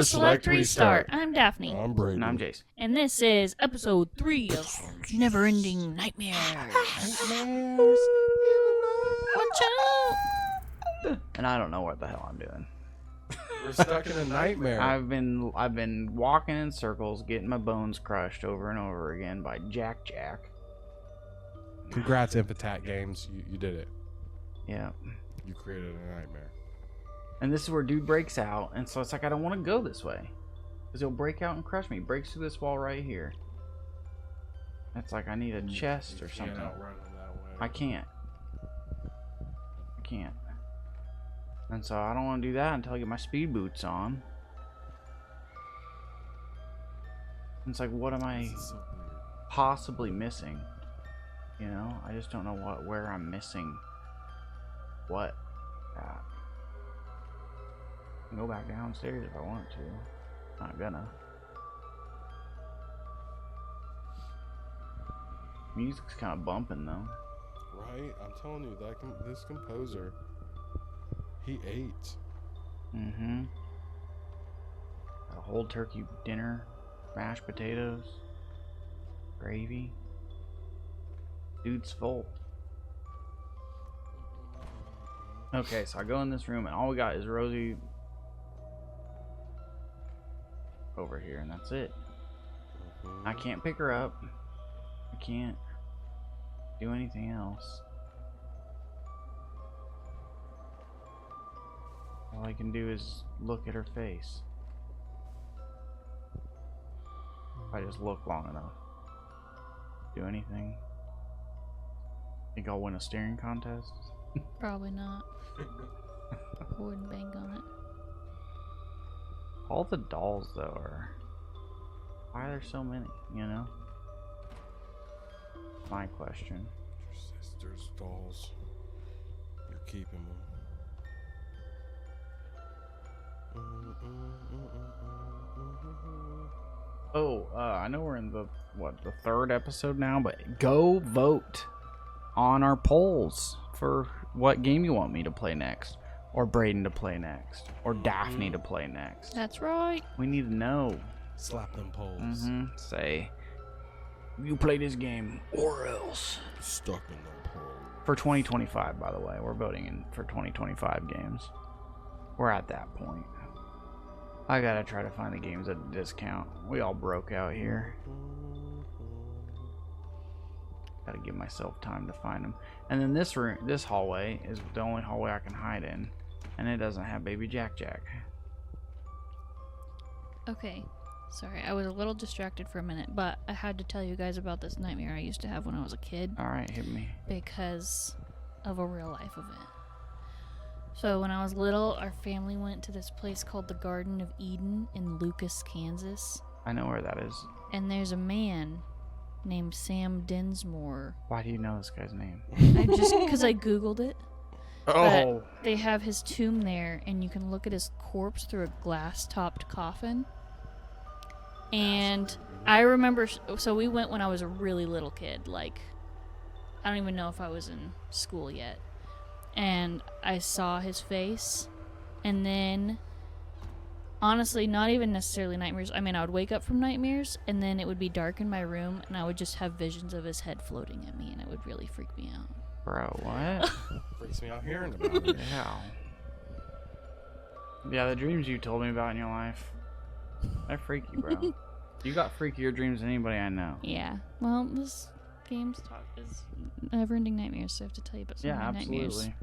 for Select Restart. I'm Daphne. I'm Bradin. And I'm Jace. And this is episode 3 of Neverending Nightmares. Watch out! And I don't know what the hell I'm doing. We're stuck in a nightmare. I've been walking in circles, getting my bones crushed over and over again by Jack. Congrats, Infinitap Games. You did it. Yeah. You created a nightmare. And this is where dude breaks out, and so it's like I don't want to go this way. Because he'll break out and crush me. Breaks through this wall right here. It's like I need a chest or something. Outrun him that way. I can't. And so I don't want to do that until I get my speed boots on. And it's like, what am I This is so weird. possibly missing? You know, I just don't know where I'm missing what at. I can go back downstairs if I want to. Not gonna. Music's kind of bumping though. Right? I'm telling you, this composer, he ate. Mm-hmm. A whole turkey dinner, mashed potatoes, gravy. Dude's full. Okay, so I go in this room and all we got is Rosie over here, and that's it. I can't pick her up. I can't do anything else. All I can do is look at her face. If I just look long enough. Do anything. Think I'll win a staring contest? Probably not. I wouldn't bank on it. All the dolls though are... Why are there so many, you know? My question. Your sister's dolls. You're keeping them. Oh, I know we're in the third episode now, but go vote on our polls for what game you want me to play next, or Bradin to play next, or Daphne to play next. That's right. We need to know. Slap them poles. Say, you play this game or else. Stuck in them poles. For 2025, by the way, we're voting in for 2025 games. We're at that point. I gotta try to find the games at a discount. We all broke out here. Gotta give myself time to find them. And then this room, this hallway is the only hallway I can hide in, and it doesn't have baby Jack. Okay. Sorry, I was a little distracted for a minute, but I had to tell you guys about this nightmare I used to have when I was a kid. All right, hit me. Because of a real life event. So when I was little, our family went to this place called the Garden of Eden in Lucas, Kansas. I know where that is. And there's a man named Sam Dinsmore. Why do you know this guy's name? Because I Googled it. Oh. But they have his tomb there, and you can look at his corpse through a glass-topped coffin. And I remember, so we went when I was a really little kid. Like, I don't even know if I was in school yet. And I saw his face, and then, honestly, not even necessarily nightmares. I mean, I would wake up from nightmares, and then it would be dark in my room, and I would just have visions of his head floating at me, and it would really freak me out. Bro, what? Freaks me out hearing about it. Yeah. Yeah, the dreams you told me about in your life, they're freaky, bro. You got freakier dreams than anybody I know. Yeah. Well, this game's talk is Neverending Nightmares, so I have to tell you about some Yeah, of my nightmares. absolutely.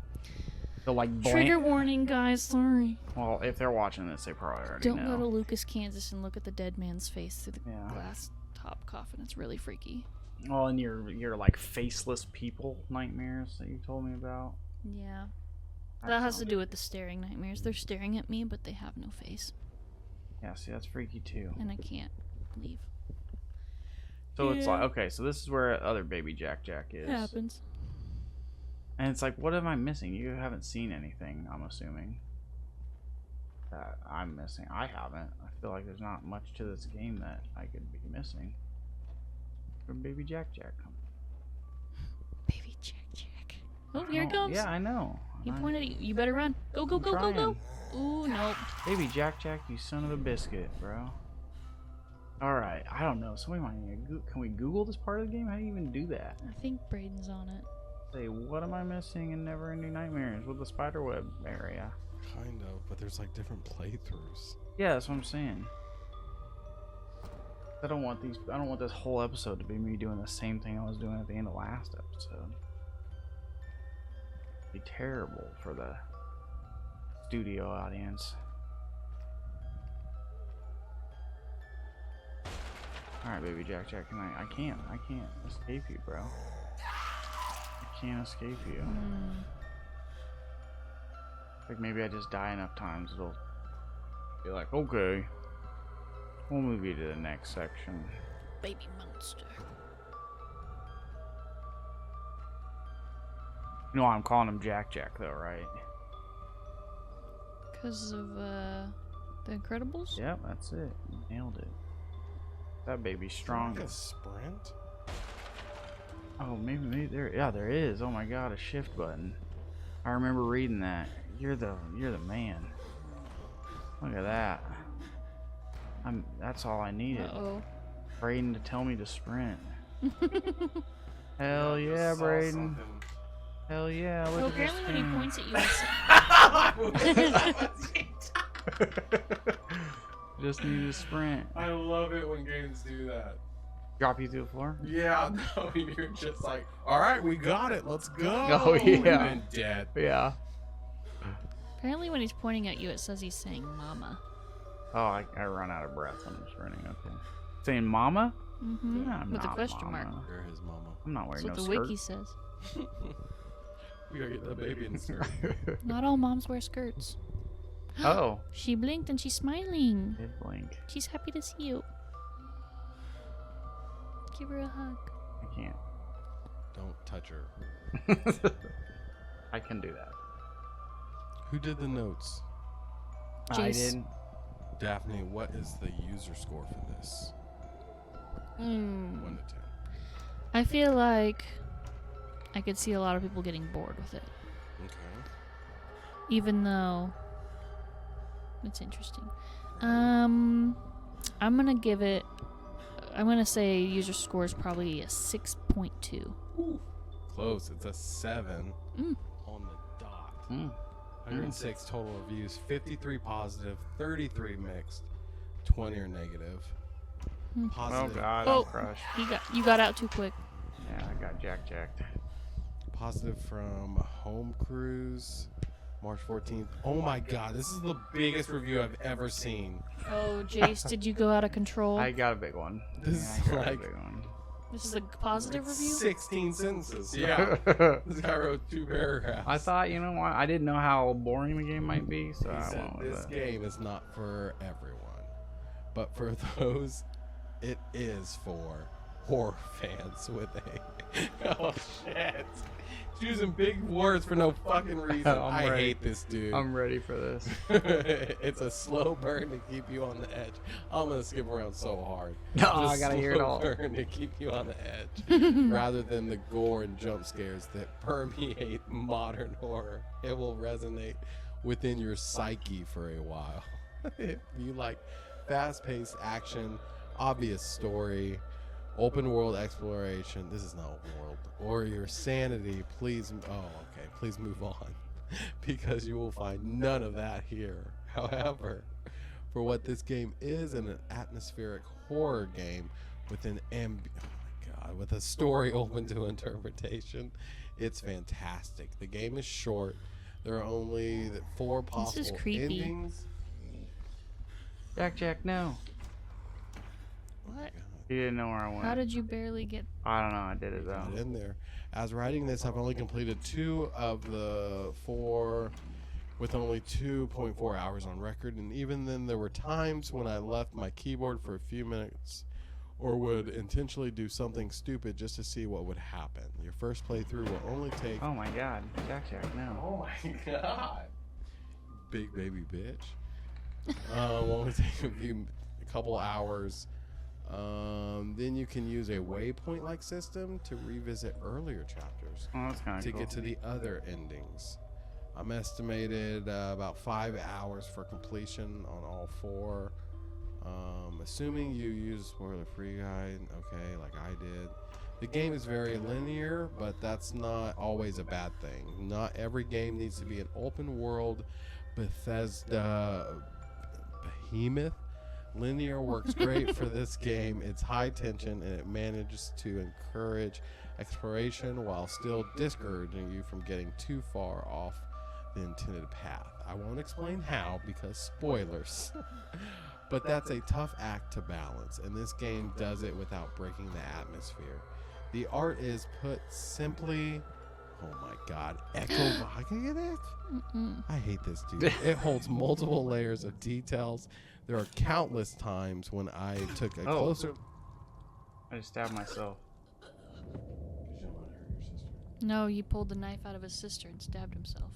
So, like, Trigger warning, guys. Sorry. Well, if they're watching this, they probably already Don't know. go to Lucas, Kansas, and look at the dead man's face through the Yeah. glass top coffin. It's really freaky. Well, and your like faceless people nightmares that you told me about. Yeah. That has to do with the staring nightmares. They're staring at me, but they have no face, Yeah, see, that's freaky too. and I can't leave. So it's like, okay, so this is where other baby Jack is. It happens. And it's like, what am I missing? You haven't seen anything, I'm assuming, that I'm missing. I haven't. I feel like there's not much to this game that I could be missing. Where baby Jack come? Baby Jack. Oh, here it comes. Yeah, I know. He pointed at you. You better run. Go, go, go, go, go. Ooh, nope. Baby Jack Jack, you son of a biscuit, bro. Alright, I don't know. Somebody might need to can we Google this part of the game? How do you even do that? I think Braden's on it. Say, what am I missing in Neverending Nightmares with the spiderweb area? Kind of, but there's like different playthroughs. Yeah, that's what I'm saying. I don't want this whole episode to be me doing the same thing I was doing at the end of last episode. It'd be terrible for the studio audience. Alright, baby Jack Jack, I can't escape you, bro. I can't escape you. Like maybe I just die enough times, it'll be like, okay, we'll move you to the next section. Baby monster. You know I'm calling him Jack Jack though, right? Because of The Incredibles? Yep, that's it. You nailed it. That baby's strong. Like a sprint? Oh, maybe there. Yeah, there is. Oh my God, a shift button. I remember reading that. You're the man. Look at that. That's all I needed. Uh-oh. Bradin to tell me to sprint. Hell yeah, Bradin. Hell yeah. Well, Look at apparently when he this points at you, Just need to sprint. I love it when games do that. Drop you to the floor? Yeah, no, you're just like, all right, we got it, let's go. Oh, yeah. And then dead. Yeah. apparently when he's pointing at you, it says he's saying mama. Oh, I run out of breath when I'm sprinting. Okay. Saying mama? Mm-hmm. Yeah, I'm With a not question mama. mark. You're his mama. I'm not That's wearing what no the skirt. wiki says. We gotta get that baby in the skirt. Not all moms wear skirts. Oh. She blinked and she's smiling. Did blink. She's happy to see you. Give her a hug. I can't. Don't touch her. I can do that. Who did the notes? I Jace. did. Daphne, what is the user score for this? 1 to 10. I feel like I could see a lot of people getting bored with it. Okay. Even though it's interesting. I'm gonna give it, I'm gonna say user score is probably a 6.2. Ooh. Close. It's a 7 Mm. on the dot. 106 total reviews, 53 positive, 33 mixed, 20 are negative. Hmm. Oh Positive, God, Oh. I'm crushed. You got out too quick. Yeah, I got jacked. positive from Home Cruise, March 14th. Oh my God, this is the biggest review I've ever seen. Oh, Jace, did you go out of control? I got a big one. This Yeah, is I got like- a big one. This is a positive review? 16 sentences. Yeah. This guy wrote 2 paragraphs. I thought, you know what? I didn't know how boring the game might be, so He I said went with this it. game is not for everyone, but for those, it is for horror fans with a. Oh shit! Choosing big words for no fucking reason. I'm I ready. hate this dude. I'm ready for this. It's a slow burn to keep you on the edge. I'm gonna skip around so hard. No, It's a I gotta hear it slow all. burn to keep you on the edge, rather than the gore and jump scares that permeate modern horror. It will resonate within your psyche for a while. If you like fast-paced action, obvious story, open world exploration. This is not open world. Or your sanity, please. Oh, okay. Please move on, because you will find none of that here. However, for what this game is, an atmospheric horror game with an oh my God, with a story open to interpretation, it's fantastic. The game is short. There are only 4 possible creepy. endings. Jack, no. What? You didn't know where I went. How did you barely get... I don't know. I did it though. Got in there. As writing this, I've only completed 2 of the 4 with only 2.4 hours on record, and even then there were times when I left my keyboard for a few minutes or would intentionally do something stupid just to see what would happen. Your first playthrough will only take Oh my God, Jack, no. Oh my God, big baby bitch. Will only take a couple hours. Then you can use a waypoint-like system to revisit earlier chapters Oh, that's kind to of cool. get to the other endings. I'm estimated about 5 hours for completion on all 4. Assuming you use spoiler-free guide, okay, like I did. The game is very linear, but that's not always a bad thing. Not every game needs to be an open world Bethesda behemoth. Linear works great for this game. It's high tension and it manages to encourage exploration while still discouraging you from getting too far off the intended path. I won't explain how because spoilers. But that's a tough act to balance, and this game does it without breaking the atmosphere. The art is put simply, oh my god, I hate this dude. It holds multiple layers of details. There are countless times when I took a closer. I just stabbed myself. No, you pulled the knife out of his sister and stabbed himself.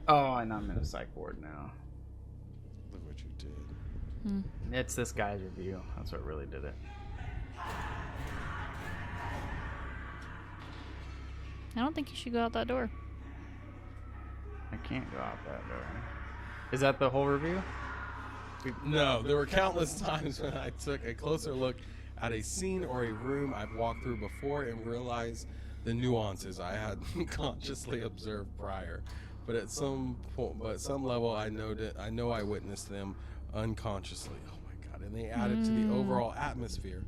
Oh, and I'm in a psych ward now. Look what you did. It's this guy's review. That's what really did it. I don't think you should go out that door. I can't go out that door. Is that the whole review? No, there were countless times when I took a closer look at a scene or a room I've walked through before and realized the nuances I had consciously observed prior. But at some level, I know I witnessed them unconsciously. Oh my god! And they added to the overall atmosphere.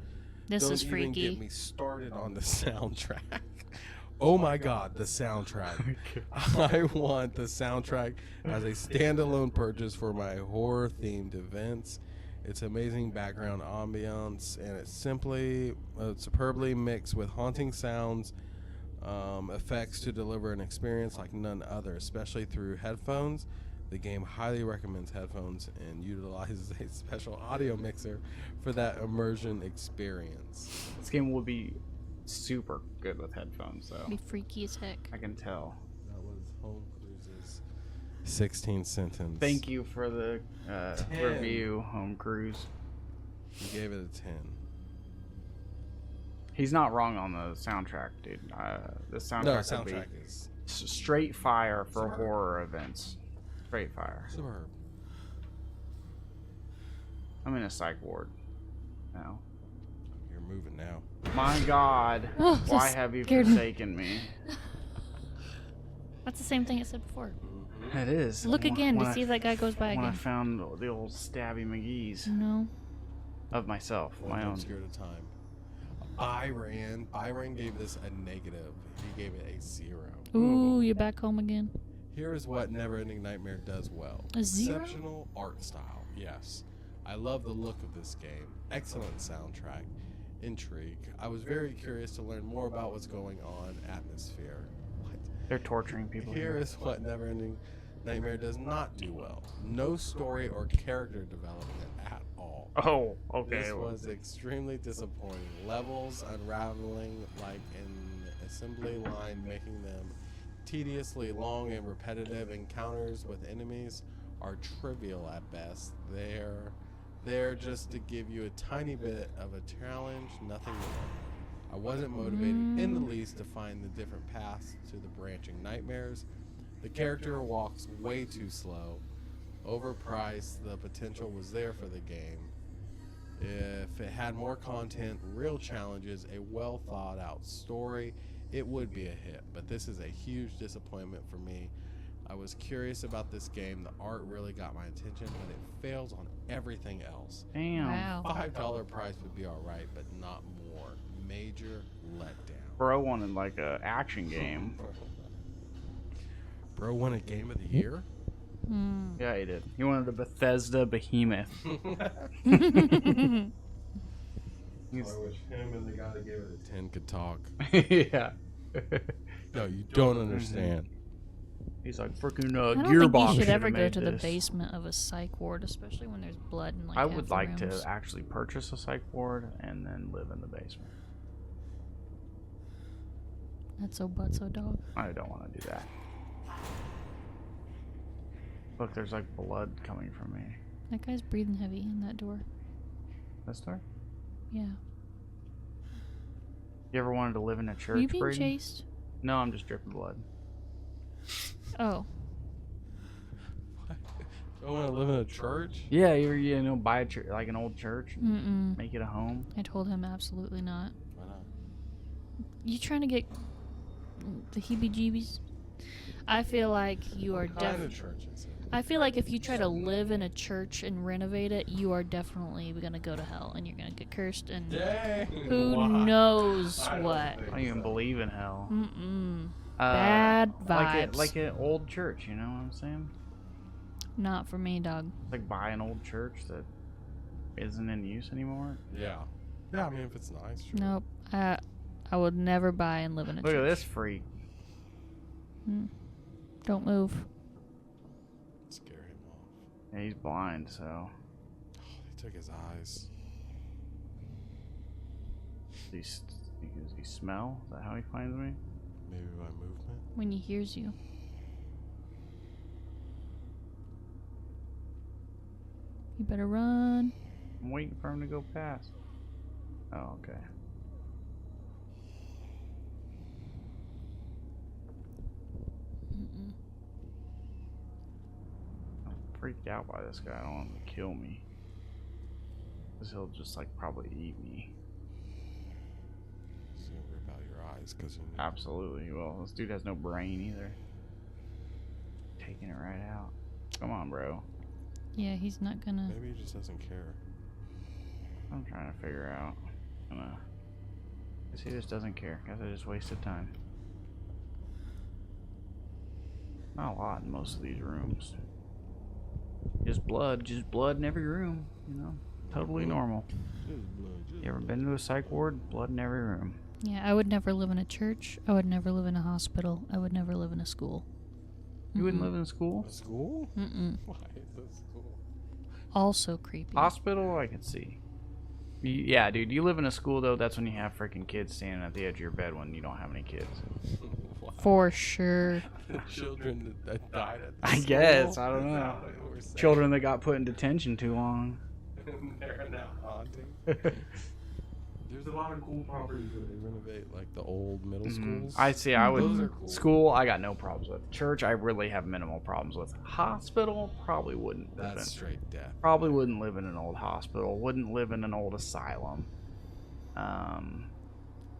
This is Don't even freaky. get me started on the soundtrack. Oh my god, the soundtrack. I want the soundtrack as a standalone purchase for my horror-themed events. It's amazing background ambiance, and it's simply superbly mixed with haunting sounds, effects to deliver an experience like none other, especially through headphones. The game highly recommends headphones and utilizes a special audio mixer for that immersion experience. This game will be super good with headphones, though. Be freaky as heck. I can tell. That was Home Cruise's 16th sentence. Thank you for the review, Home Cruise. You gave it a 10. He's not wrong on the soundtrack, dude. The soundtrack, would be is straight fire for horror events. Straight fire. superb. I'm in a psych ward now. You're moving now. My God, Oh, why that have you scared me. forsaken me? That's the same thing it said before. It is. Look again When to see if that guy goes by When I again. found the old stabby McGee's No. of myself, One my jump own. scare at a time. Byron gave this a negative. He gave it a 0. Ooh, you're back home again. Here is what Neverending Nightmare does well. A 0? Exceptional art style, yes. I love the look of this game. Excellent soundtrack. Intrigue. I was very curious to learn more about what's going on. Atmosphere. What? They're torturing people. Here is what Neverending Nightmare does not do well. No story or character development at all. Oh, okay. This was extremely disappointing. Levels unraveling like an assembly line, making them tediously long and repetitive. Encounters with enemies are trivial at best. They're there just to give you a tiny bit of a challenge, nothing more. I wasn't motivated in the least to find the different paths to the branching nightmares. The character walks way too slow. Overpriced, the potential was there for the game. If it had more content, real challenges, a well thought out story, it would be a hit. But this is a huge disappointment for me. I was curious about this game. The art really got my attention, but it fails on everything else. Damn. Wow. $5 price would be alright, but not more. Major letdown. Bro wanted like a action game. Bro won a game of the year? Yeah, he did. He wanted a Bethesda behemoth. I wish him and the guy that gave it a 10 could talk. Yeah. No, you don't understand. He's like freaking I don't Gearbox. think you should ever should've go made to the this. basement of a psych ward, especially when there's blood and like. I half would the like rooms. to actually purchase a psych ward and then live in the basement. That's so butso dog. I don't want to do that. Look, there's like blood coming from me. That guy's breathing heavy in that door. This door? Yeah. You ever wanted to live in a Are church, you being Bradin? chased? No, I'm just dripping blood. Oh. I want to live in a church? Yeah, you know, buy a church, like an old church, and Mm-mm. make it a home. I told him absolutely not. Why not? You trying to get the heebie-jeebies? I feel like you are What kind of definitely. church is it? I feel like if you try to live in a church and renovate it, you are definitely gonna go to hell and you're gonna get cursed and Dang. who Why? knows I don't what. think I don't even so. believe in hell. Mm-mm. Bad vibes. Like an old church, you know what I'm saying? Not for me, dog. Like buy an old church that isn't in use anymore. Yeah. Yeah, I mean, if it's nice, sure. Nope. I would never buy and live in a Look church. at this freak. Don't move. Scare him off. Yeah, he's blind, so. Oh, they took his eyes. Does he smell? Is that how he finds me? Maybe by movement. When he hears you. You better run. I'm waiting for him to go past. Oh, okay. Mm-mm. I'm freaked out by this guy. I don't want him to kill me. Because he'll just, like, probably eat me. He's gonna rip out your eyes because you. Absolutely. Well, this dude has no brain either. Taking it right out. Come on, bro. Yeah, he's not gonna. Maybe he just doesn't care. I'm trying to figure out. Guess he just doesn't care. Guess I just wasted time. Not a lot in most of these rooms. Just blood in every room, you know? Totally normal. Just blood, just You ever blood. been to a psych ward? Blood in every room. Yeah, I would never live in a church. I would never live in a hospital. I would never live in a school. You wouldn't live in a school? A school? Mm-mm. Why is this school? Also creepy. Hospital, I could see. Yeah, dude, you live in a school, though, that's when you have freaking kids standing at the edge of your bed when you don't have any kids. Why? For sure. Children that died at the I school? guess, I don't Is that know. what we're saying? Children that got put in detention too long. They're now haunting. There's a lot of cool properties where they renovate, like the old middle schools. I see. I would. Those are cool. School, I got no problems with. Church, I really have minimal problems with. Hospital, probably wouldn't. That's straight death. Probably wouldn't live in an old hospital. Wouldn't live in an old asylum.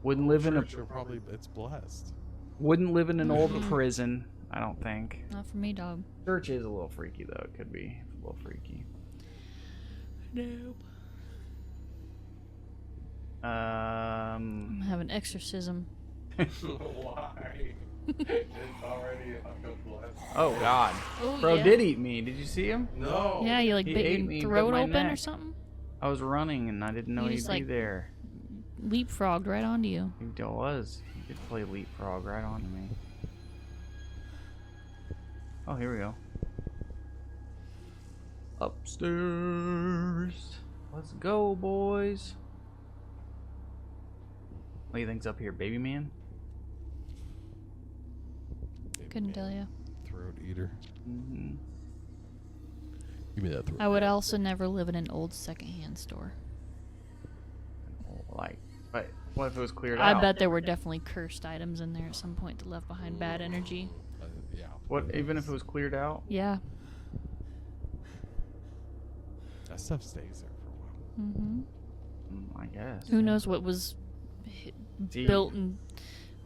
Wouldn't live in a. Church are probably it's blessed. Wouldn't live in an old prison. I don't think. Not for me, dog. Church is a little freaky though. It could be a little freaky. Nope. Um. I'm having exorcism. Why? It's already blessed. Oh God. Oh, Bro yeah. did eat me. Did you see him? No. Yeah, you like He bit ate your me, bit throat my open or neck. something? I was running and I didn't know You he'd just, be like- there. Leapfrogged right onto you. He was. He did play leapfrog right onto me. Oh, here we go. Upstairs. Let's go, boys. What do you think's up here, baby man? Couldn't tell you. Throat eater. Mm-hmm. Give me that throat. I would also never live in an old secondhand store. Like, but what if it was cleared I out? bet there were definitely cursed items in there at some point that left behind bad energy. Yeah. What, even if it was cleared out? Yeah. That stuff stays there for a while. Mm-hmm. I guess. Who knows what was See, built and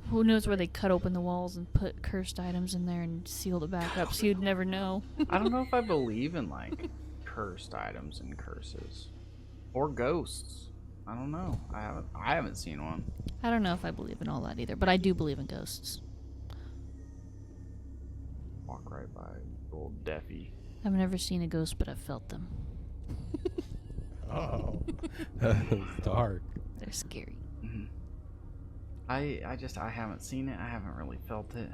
who knows where they cut open the walls and put cursed items in there and sealed it back up so you'd never know. I don't know if I believe in like cursed items and curses or ghosts. I don't know. I haven't seen one. I don't know if I believe in all that either, but I do believe in ghosts. Walk right by old Deafy. I've never seen a ghost, but I've felt them. Oh. That's dark. They're scary. Mm-hmm. I haven't seen it. I haven't really felt it.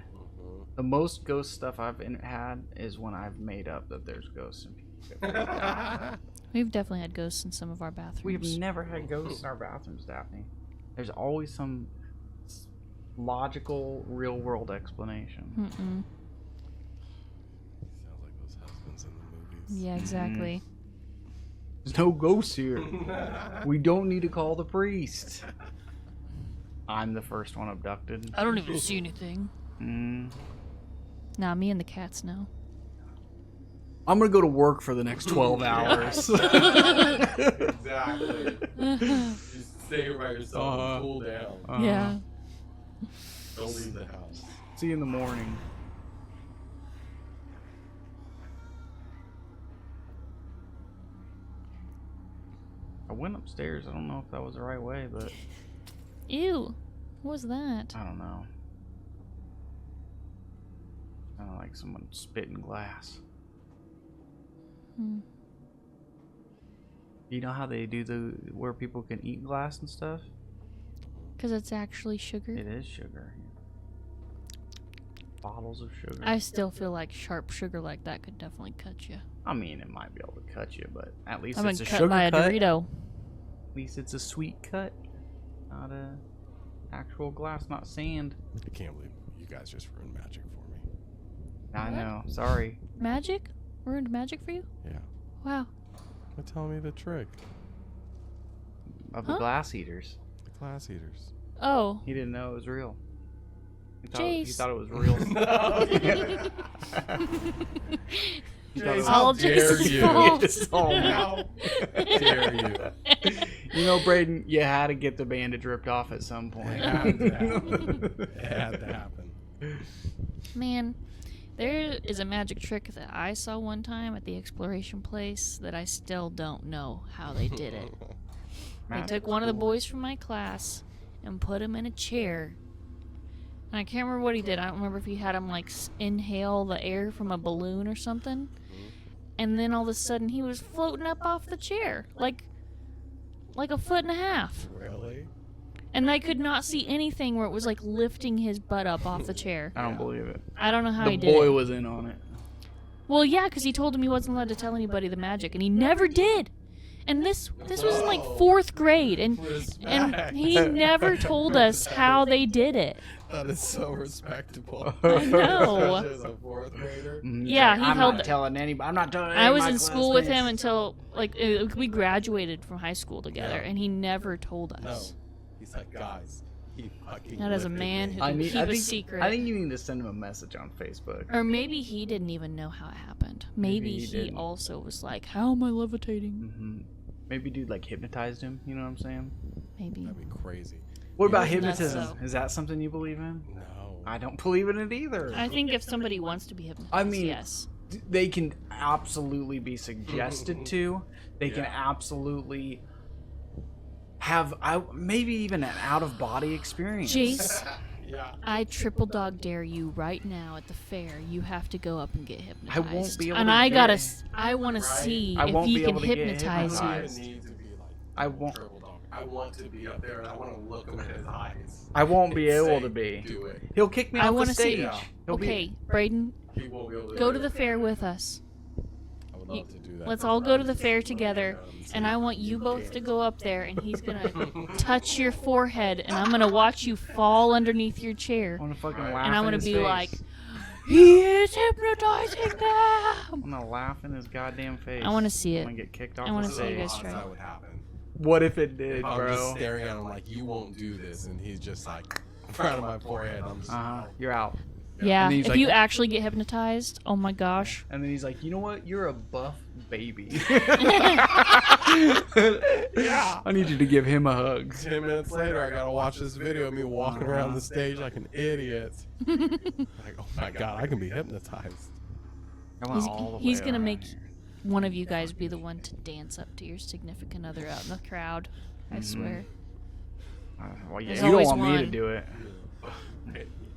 The most ghost stuff I've had is when I've made up that there's ghosts in people. We've definitely had ghosts in some of our bathrooms. We've never had ghosts in our bathrooms, Daphne. There's always some logical, real-world explanation. Mm-mm. Sounds like those husbands in the movies. Yeah, exactly. There's no ghosts here. We don't need to call the priest. I'm the first one abducted. I don't even see anything. Nah, me and the cats know. I'm gonna go to work for the next 12 hours. Exactly. Just stay by yourself and cool down. Yeah. Don't leave the house. See you in the morning. I went upstairs. I don't know if that was the right way, but Ew. What was that? I don't know. Kind of like someone spitting glass. Hmm. You know how they do where people can eat glass and stuff? Because it's actually sugar. It is sugar. Bottles of sugar. I still feel like sharp sugar like that could definitely cut you. I mean, it might be able to cut you, but at least I've it's been a cut sugar by a cut. Dorito. At least it's a sweet cut, not a actual glass, not sand. I can't believe you guys just ruined magic for me. I What? know. Sorry. Magic? Ruined magic for you? Yeah. Wow. But tell me the trick. Of the Huh? glass eaters. The glass eaters. Oh. He didn't know it was real. He Jace. thought it was real. He thought it was All dare Jace's you. fault. Oh, How dare you? You know, Bradin, you had to get the bandage ripped off at some point. It had to happen. It had to happen. Man, there is a magic trick that I saw one time at the exploration place that I still don't know how they did it. They Matt, took one of the boys from my class and put him in a chair. And I can't remember what he did. I don't remember if he had him like inhale the air from a balloon or something. And then all of a sudden he was floating up off the chair like a foot and a half. Really? And I could not see anything where it was like lifting his butt up off the chair. I don't believe it. I don't know how The he did boy it. was in on it. Well, yeah, because he told him he wasn't allowed to tell anybody the magic, and he never did. And this was in like 4th grade, and he never told us how they did it. That is so respectable. I know. Especially as a 4th grader. Yeah, he I'm held. not telling anybody. I'm not telling I was my in school with him classmates. until like we graduated from high school together, and he never told No. us. He's like, guys, he fucking Not as a lifted man me. who can keep a think, secret. I think you need to send him a message on Facebook. Or maybe he didn't even know how it happened. Maybe he he didn't. also was like, "How am I levitating?" Mm-hmm. Maybe dude like hypnotized him. You know what I'm saying? Maybe. That'd be crazy. What about Isn't that hypnotism? so? Is that something you believe in? No. I don't believe in it either. I think if somebody wants to be hypnotized, I mean, yes. They can absolutely be suggested to. They can Yeah. absolutely have maybe even an out of body experience. Jace, Yeah. I triple dog dare you right now at the fair. You have to go up and get hypnotized. I won't be able and to I get gotta. it. I want to see I if won't he be can able to get hypnotize I you. hypnotized. need to be like I won't. triple dog. I want to be up there and I want to look him in his eyes. I won't be and able say, to be. Do it. He'll kick me I off wanna the see- stage. Yeah. He'll be- Okay, Braden, He won't be able to go do to the it. fair with us. I would love to do that. Let's all go to the fair together, and I want you both to go up there, and he's gonna touch your forehead, and I'm gonna watch you fall underneath your chair, I'm gonna fucking laugh and I'm in gonna his be face. like, "He is hypnotizing them." I'm gonna laugh in his goddamn face. I wanna see I'm it. gonna get kicked off I wanna the see you stage. guys Odds try. that would happen. What if it did, If I'm bro? just staring at him like, you won't do this, and he's just like in front of my forehead. I'm just You're out. Yeah, And he's if like- you actually get hypnotized, oh my gosh. And then he's like, you know what? You're a buff baby. Yeah. I need you to give him a hug. 10 minutes later, I gotta watch this video of me walking around the stage like an idiot. Like, oh my god, I can be hypnotized. I went He's, all the he's way gonna around make here. one of you guys be the one to dance up to your significant other out in the crowd. I swear. Well, yeah, There's you don't always want me to one. do it.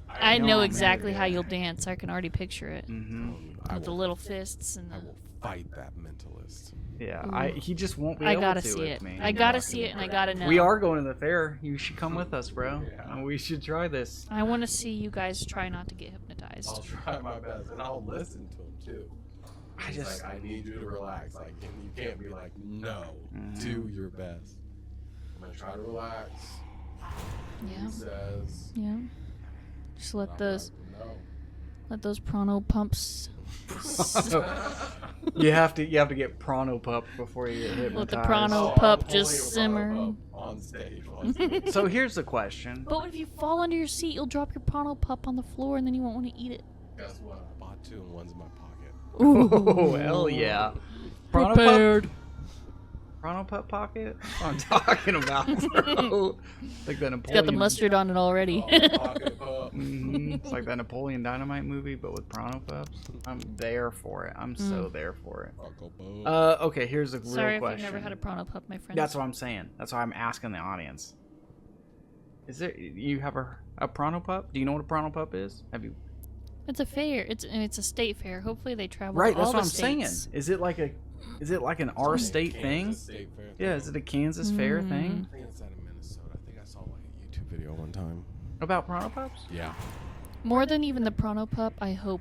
I know know I'm exactly gonna how do it. you'll dance. I can already picture it. Mm-hmm. I With the will, little fists and I the. will fight that mentalist. Yeah, he just won't be I able gotta to see with it. me. I gotta see it, and I gotta know. We are going to the fair. You should come with us, bro. Yeah. And we should try this. I want to see you guys try not to get I'll hypnotized. try my best, and I'll listen to him too. I He's just- like, I need you to relax. Like, and you can't be like, no. Do your best. I'm gonna try to relax. Yeah, He says. yeah. Just let I'm those like, prano pumps. You have to get Prano Pup before you get hypnotized. Let the Prano no. pup I'm just pulling a simmer. Prano Pup on stage. while he's doing it. So here's the question. But if you fall under your seat, you'll drop your Prano pup on the floor, and then you won't want to eat it. Guess what? I bought 2 and one's in my pocket. Oh, hell yeah. Prepared. Pup pocket? That's what I'm talking about, bro. Like that Napoleon. It's got the mustard on it already. Pocket pup. It's like that Napoleon Dynamite movie, but with Prano Pups. I'm there for it. I'm so there for it. Uncle Bo. Okay, here's a real Sorry question. if you've never had a Prano Pup, my friend. That's what I'm saying. That's why I'm asking the audience. Is there you have a Prano Pup? Do you know what a Prano Pup is? Have you? It's a fair. It's a state fair. Hopefully they travel. Right, to that's all what the I'm states. saying. Is it like an our state thing? Kansas State Fair Yeah, thing. is it a Kansas Fair thing? I think it's out of Minnesota. I think I saw like a YouTube video one time. About Prano Pups? Yeah. More than even the Prano Pup, I hope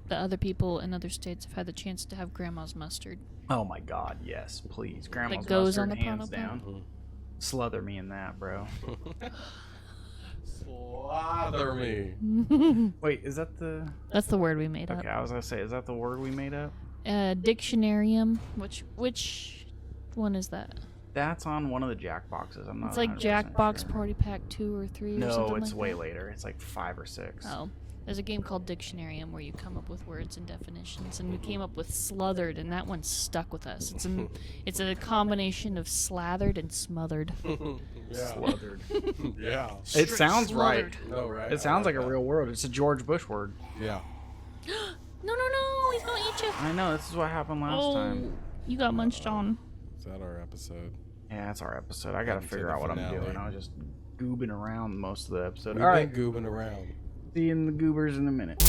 the other people in other states have had the chance to have Grandma's mustard. Oh my God, yes, please. Grandma's That goes mustard, on the hands Prano Pup? down. Sluther me in that, bro. Slather me. Wait, is that the? That's the word we made Okay, I was gonna say, is that the word we made up? up. Dictionarium. Which one is that? That's on one of the Jack boxes. I'm not. It's like 100% Jackbox sure. Party Pack 2 or 3 or No, something it's like way that. later. It's like 5 or 6. Oh. There's a game called Dictionarium where you come up with words and definitions, and we came up with sluthered, and that one stuck with us. It's a combination of slathered and smothered. Yeah. Sluthered. Yeah. It sounds right. Slathered. No, right? It sounds like a real word. It's a George Bush word. Yeah. No, he's gonna eat you. I know. This is what happened last time. You got munched on. Is that our episode? Yeah, that's our episode. I gotta Welcome to figure the out what I'm finale. doing. I was just goobing around most of the episode. We've All right. been goobing around. See you in the goobers in a minute.